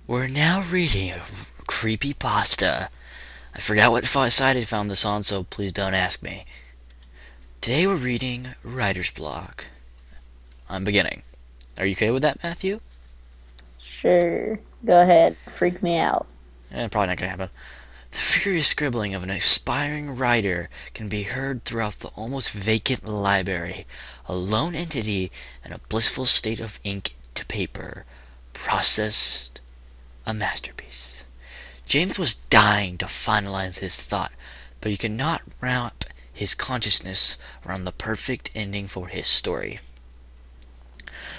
We're now reading a creepy pasta. I forgot what site I found this on, so please don't ask me. Today we're reading Writer's Block. I'm beginning. Are you okay with that, Matthew? Sure. Go ahead. Freak me out. Probably not gonna happen. The furious scribbling of an aspiring writer can be heard throughout the almost vacant library, a lone entity in a blissful state of ink to paper, processed a masterpiece. James was dying to finalize his thought, but he could not wrap his consciousness around the perfect ending for his story.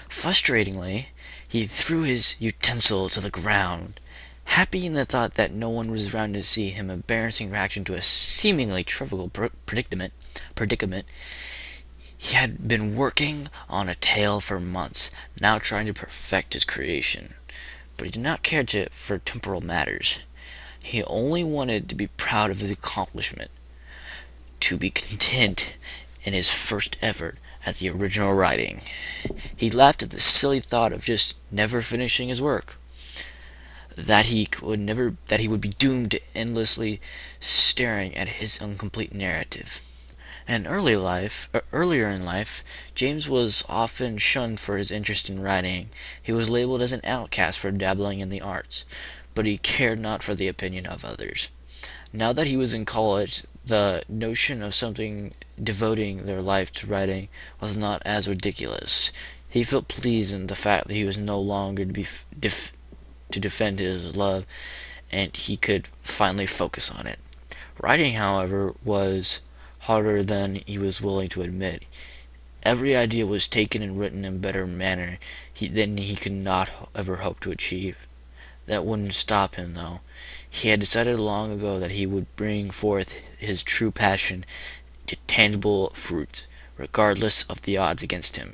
Frustratingly, he threw his utensil to the ground, happy in the thought that no one was around to see his embarrassing reaction to a seemingly trivial predicament. He had been working on a tale for months, now trying to perfect his creation. But he did not care for temporal matters. He only wanted to be proud of his accomplishment, to be content in his first effort at the original writing. He laughed at the silly thought of just never finishing his work, that he would be doomed to endlessly staring at his incomplete narrative. And earlier in life, James was often shunned for his interest in writing. He was labeled as an outcast for dabbling in the arts, but he cared not for the opinion of others. Now that he was in college, the notion of something devoting their life to writing was not as ridiculous. He felt pleased in the fact that he was no longer to defend his love, and he could finally focus on it. Writing, however, was harder than he was willing to admit. Every idea was taken and written in a better manner than he could not ever hope to achieve. That wouldn't stop him, though. He had decided long ago that he would bring forth his true passion to tangible fruits, regardless of the odds against him.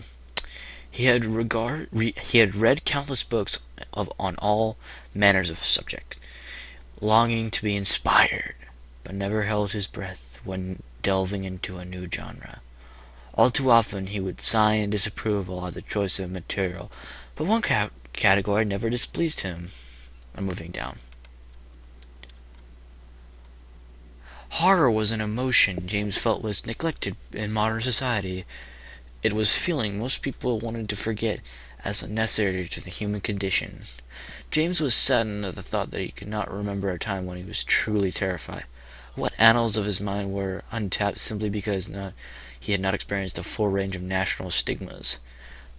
He had read countless books on all manners of subjects, longing to be inspired, but never held his breath when delving into a new genre. All too often he would sigh in disapproval at the choice of material, but one category never displeased him. I'm moving down. Horror was an emotion James felt was neglected in modern society. It was a feeling most people wanted to forget as necessary to the human condition. James was saddened at the thought that he could not remember a time when he was truly terrified. What annals of his mind were untapped simply because he had not experienced the full range of national stigmas?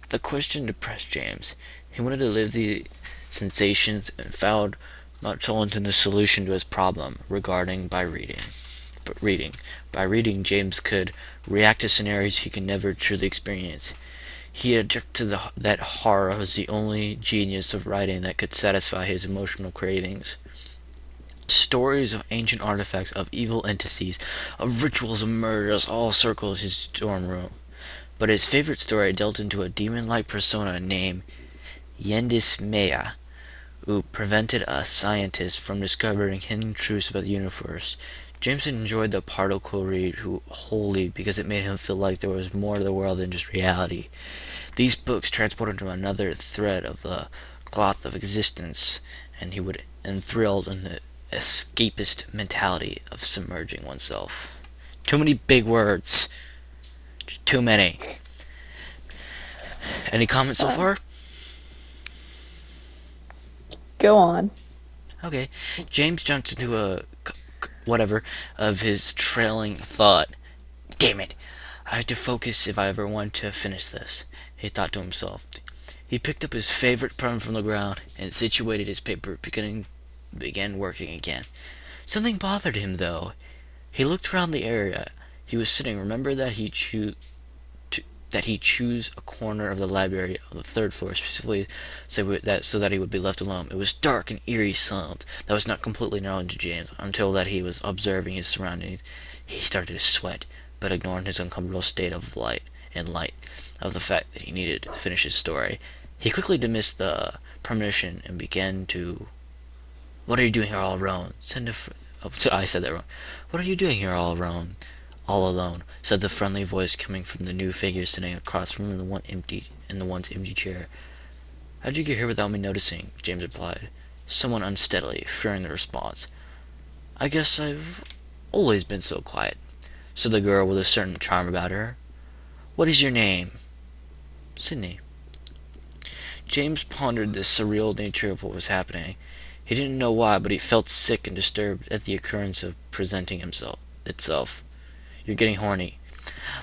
The question depressed James. He wanted to live the sensations and found much into the solution to his problem regarding by reading. By reading, James could react to scenarios he could never truly experience. He objected to that horror was the only genius of writing that could satisfy his emotional cravings. Stories of ancient artifacts, of evil entities, of rituals of murders all circled his dorm room. But his favorite story dealt into a demon-like persona named Yendismea, who prevented a scientist from discovering hidden truths about the universe. James enjoyed the particle read wholly because it made him feel like there was more to the world than just reality. These books transported him to another thread of the cloth of existence, and he would enthralled in the escapist mentality of submerging oneself. Too many big words. Too many. Any comments so Uh, far? Go on. Okay. James jumped into whatever of his trailing thought. Damn it! I have to focus if I ever want to finish this, he thought to himself. He picked up his favorite pen from the ground and situated his paper, began working again. Something bothered him, though. He looked around the area he was sitting. Remember that he choose a corner of the library on the third floor specifically so that he would be left alone. It was dark and eerie silent that was not completely known to James until that he was observing his surroundings. He started to sweat, but ignoring his uncomfortable state of light of the fact that he needed to finish his story. He quickly dismissed the premonition and began to. "What are you doing here all alone?" I said that wrong. "What are you doing here all alone?" "All alone," said the friendly voice coming from the new figure sitting across from the one's empty chair. "How'd you get here without me noticing?" James replied. somewhat unsteadily, fearing the response. "I guess I've always been so quiet," said the girl with a certain charm about her. "What is your name?" "Sydney." James pondered the surreal nature of what was happening. He didn't know why, but he felt sick and disturbed at the occurrence of presenting itself. "You're getting horny."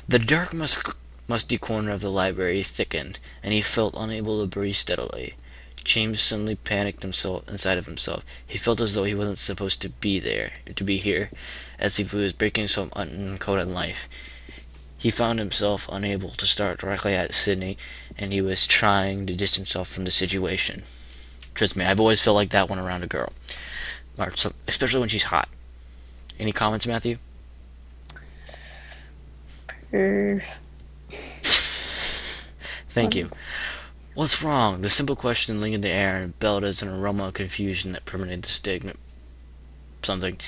The dark, musty corner of the library thickened, and he felt unable to breathe steadily. James suddenly panicked inside of himself. He felt as though he wasn't supposed to be here, as if he was breaking some unencoded life. He found himself unable to start directly at Sydney, and he was trying to distance himself from the situation. Trust me, I've always felt like that when around a girl, especially when she's hot. Any comments, Matthew? Thank you. What's wrong? The simple question lingered in the air and bellowed as an aroma of confusion that permeated the stigma something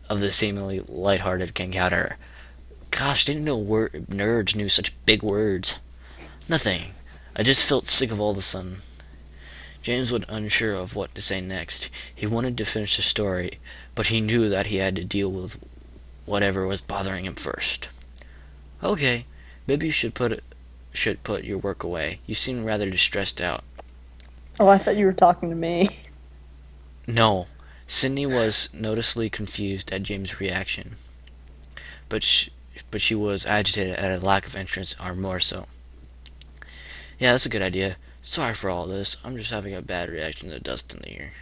of the seemingly light-hearted encounter. Gosh, didn't know nerds knew such big words. Nothing. I just felt sick of all of a sudden. James was unsure of what to say next. He wanted to finish the story, but he knew that he had to deal with whatever was bothering him first. "Okay, maybe you should put your work away. You seem rather distressed out." Oh, I thought you were talking to me. "No." Sydney was noticeably confused at James' reaction, but she was agitated at a lack of interest, or more so. "Yeah, that's a good idea. Sorry for all this. I'm just having a bad reaction to the dust in the air."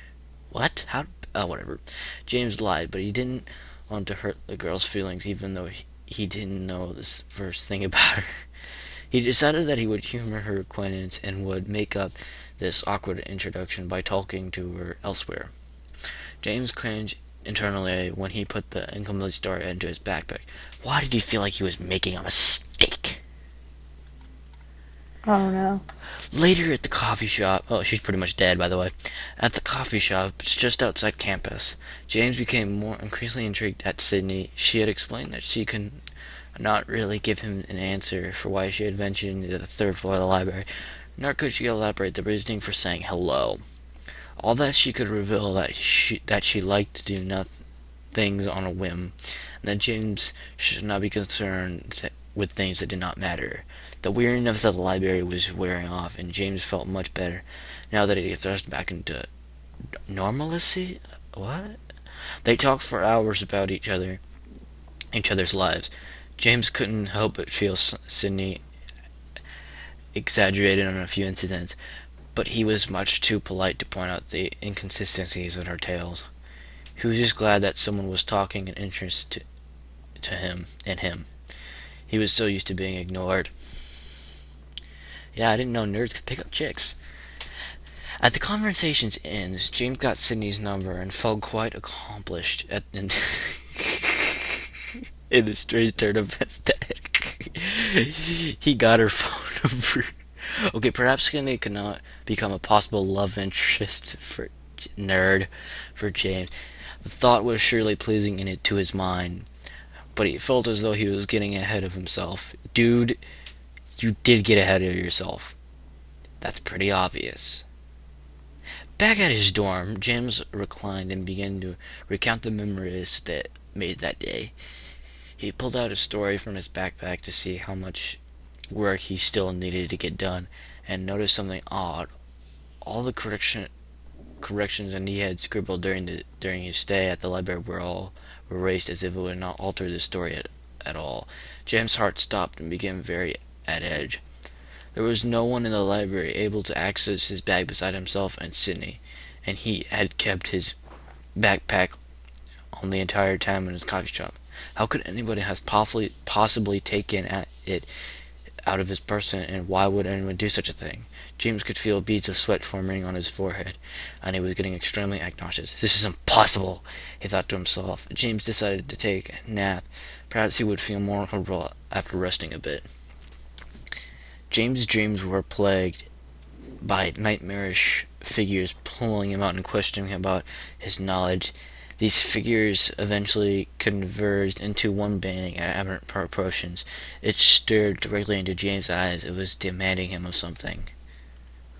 "What? How? Whatever." James lied, but he didn't want to hurt the girl's feelings, even though he didn't know this first thing about her. He decided that he would humor her acquaintance and would make up this awkward introduction by talking to her elsewhere. James cringed internally when he put the incomplete story into his backpack. Why did he feel like he was making a mistake? I don't know. Later at the coffee shop, she's pretty much dead, by the way. At the coffee shop, just outside campus, James became more increasingly intrigued at Sydney. She had explained that she could not really give him an answer for why she had ventured into the third floor of the library, nor could she elaborate the reasoning for saying hello. All that she could reveal that she liked to do things on a whim, and that James should not be concerned with things that did not matter. The weariness of the library was wearing off, and James felt much better now that he had thrust back into normalcy. What? They talked for hours about each other's lives. James couldn't help but feel Sydney exaggerated on a few incidents, but he was much too polite to point out the inconsistencies in her tales. He was just glad that someone was talking in interest to him. He was so used to being ignored. Yeah, I didn't know nerds could pick up chicks. At the conversation's end, James got Sydney's number and felt quite accomplished in a strange turn of aesthetic. He got her phone number. Okay, perhaps Sydney could not become a possible love interest for James. The thought was surely pleasing to his mind, but he felt as though he was getting ahead of himself. Dude, you did get ahead of yourself. That's pretty obvious. Back at his dorm, James reclined and began to recount the memories that made that day. He pulled out a story from his backpack to see how much work he still needed to get done, and noticed something odd. All the corrections that he had scribbled during his stay at the library were erased as if it would not alter the story at all. James' heart stopped and became very at edge. There was no one in the library able to access his bag beside himself and Sydney, and he had kept his backpack on the entire time in his coffee shop. How could anybody have possibly taken it out of his person, and why would anyone do such a thing? James could feel beads of sweat forming on his forehead, and he was getting extremely anxious. This is impossible, he thought to himself. James decided to take a nap. Perhaps he would feel more comfortable after resting a bit. James' dreams were plagued by nightmarish figures pulling him out and questioning him about his knowledge. These figures eventually converged into one being at aberrant proportions. It stared directly into James' eyes. It was demanding him of something.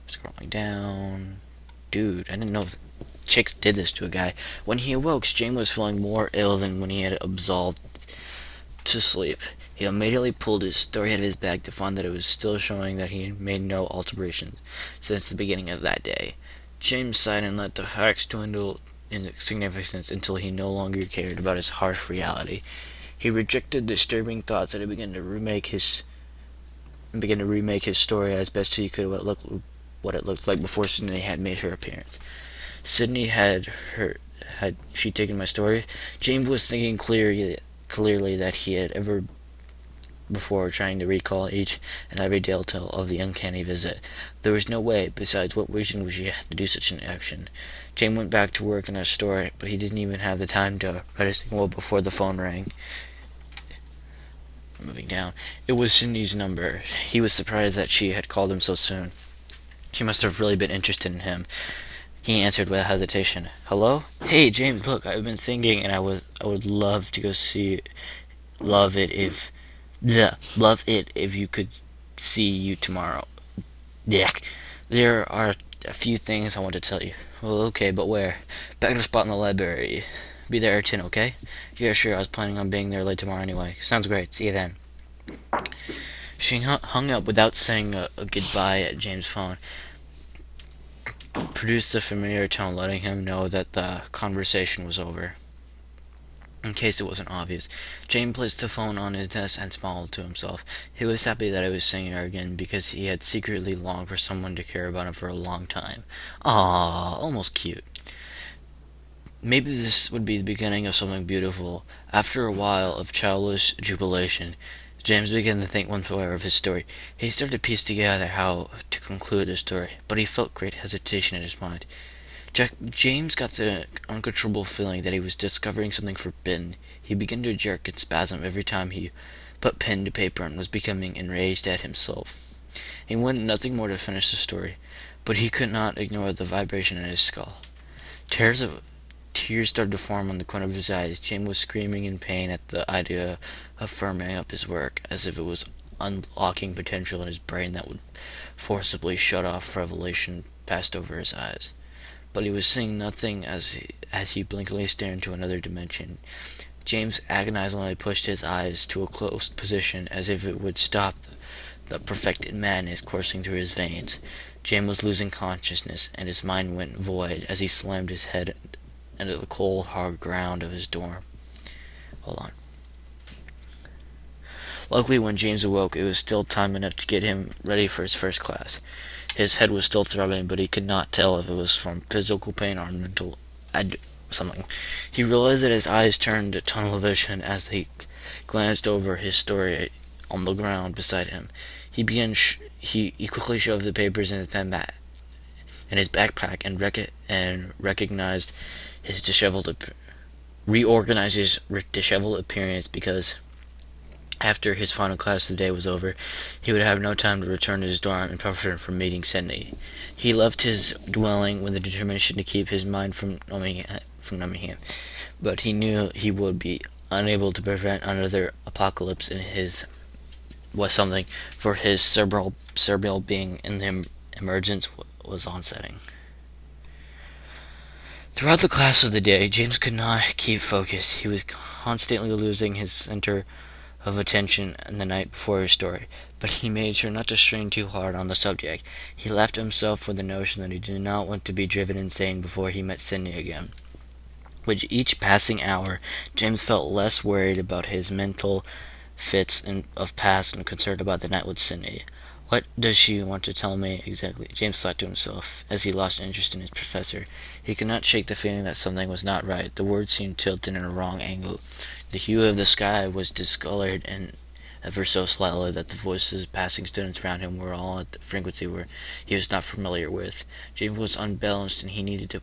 Scrolling down. dude. I didn't know chicks did this to a guy. When he awoke, James was feeling more ill than when he had absolved to sleep. He immediately pulled his story out of his bag to find that it was still showing that he had made no alterations since the beginning of that day. James sighed and let the facts dwindle in significance until he no longer cared about his harsh reality. He rejected disturbing thoughts and began to remake his story as best he could what it looked like before Sydney had made her appearance. Sydney had she taken my story? James was thinking clearly that he had ever before, trying to recall each and every detail of the uncanny visit. There was no way, besides what reason would she have to do such an action? James went back to work on his story, but he didn't even have the time to write a single before the phone rang. Moving down. It was Sydney's number. He was surprised that she had called him so soon. She must have really been interested in him. He answered without hesitation. Hello? Hey, James, look, I've been thinking, and I would love to go see, love it if you could see you tomorrow. Yeah. There are a few things I want to tell you. Well, okay, but where? Back at the spot in the library. Be there at 10, okay? Yeah, sure, I was planning on being there late tomorrow anyway. Sounds great, see you then. She hung up without saying a goodbye at James' phone. Produced a familiar tone, letting him know that the conversation was over. In case it wasn't obvious, James placed the phone on his desk and smiled to himself. He was happy that I was seeing her again, because he had secretly longed for someone to care about him for a long time. Ah, almost cute. Maybe this would be the beginning of something beautiful. After a while of childish jubilation, James began to think once more of his story. He started to piece together how to conclude the story, but he felt great hesitation in his mind. James got the uncontrollable feeling that he was discovering something forbidden. He began to jerk and spasm every time he put pen to paper and was becoming enraged at himself. He wanted nothing more to finish the story, but he could not ignore the vibration in his skull. Tears started to form on the corner of his eyes. James was screaming in pain at the idea of firming up his work, as if it was unlocking potential in his brain that would forcibly shut off revelation passed over his eyes. But he was seeing nothing as he blinkingly stared into another dimension. James agonizingly pushed his eyes to a closed position, as if it would stop the perfected madness coursing through his veins. James was losing consciousness, and his mind went void as he slammed his head into the cold, hard ground of his dorm. Hold on. Luckily, when James awoke, it was still time enough to get him ready for his first class. His head was still throbbing, but he could not tell if it was from physical pain or mental something. He realized that his eyes turned to tunnel vision as he glanced over his story on the ground beside him. He quickly shoved the papers in his backpack and recognized his reorganized his disheveled appearance, because after his final class of the day was over, he would have no time to return to his dorm and prepare for meeting Sydney. He left his dwelling with the determination to keep his mind from numbing him, but he knew he would be unable to prevent another apocalypse in his was something, for his cerebral being in the emergence was onsetting. Throughout the class of the day, James could not keep focus. He was constantly losing his center of attention in the night before his story, but he made sure not to strain too hard on the subject. He left himself with the notion that he did not want to be driven insane before he met Sydney again. With each passing hour, James felt less worried about his mental fits of past and concerned about the night with Sydney. What does she want to tell me exactly? James thought to himself, as he lost interest in his professor. He could not shake the feeling that something was not right. The words seemed tilted in a wrong angle. The hue of the sky was discolored and ever so slightly, that the voices of passing students around him were all at the frequency where he was not familiar with. James was unbalanced, and he needed to